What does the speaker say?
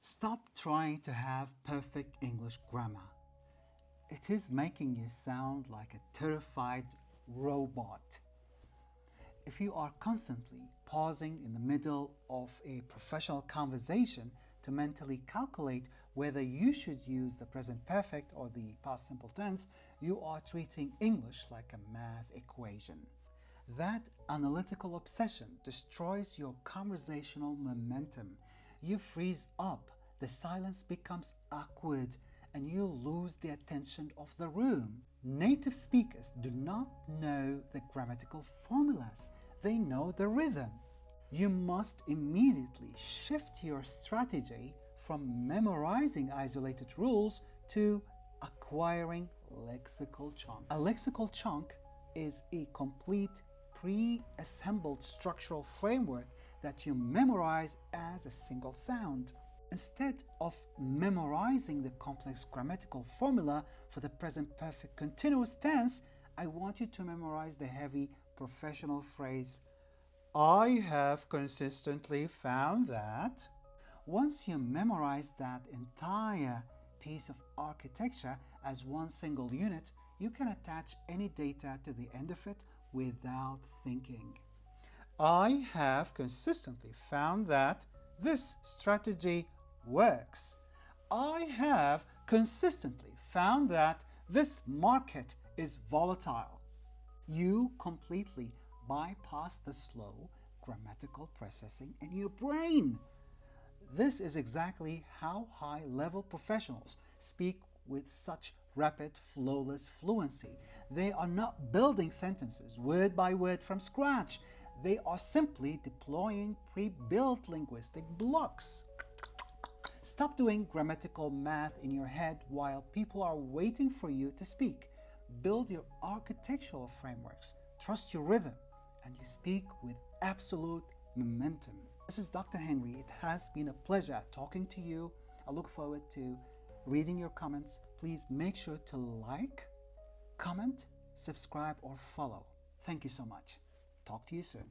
Stop trying to have perfect English grammar. It is making you sound like a terrified robot. If you are constantly pausing in the middle of a professional conversation to mentally calculate whether you should use the present perfect or the past simple tense, you are treating English like a math equation. That analytical obsession destroys your conversational momentum. You freeze up, the silence becomes awkward, and you lose the attention of the room. Native speakers do not know the grammatical formulas. They know the rhythm. You must immediately shift your strategy from memorizing isolated rules to acquiring lexical chunks. A lexical chunk is a complete pre-assembled structural framework that you memorize as a single sound. Instead of memorizing the complex grammatical formula for the present perfect continuous tense, I want you to memorize the heavy professional phrase, "I have consistently found that." Once you memorize that entire piece of architecture as one single unit, you can attach any data to the end of it without thinking. I have consistently found that this strategy works. I have consistently found that this market is volatile. You completely bypass the slow grammatical processing in your brain. This is exactly how high-level professionals speak with such rapid, flawless fluency. They are not building sentences word by word from scratch. They are simply deploying pre-built linguistic blocks. Stop doing grammatical math in your head while people are waiting for you to speak. Build your architectural frameworks, trust your rhythm, and you speak with absolute momentum. This is Dr. Henry. It has been a pleasure talking to you. I look forward to reading your comments. Please make sure to like, comment, subscribe, or follow. Thank you so much. Talk to you soon.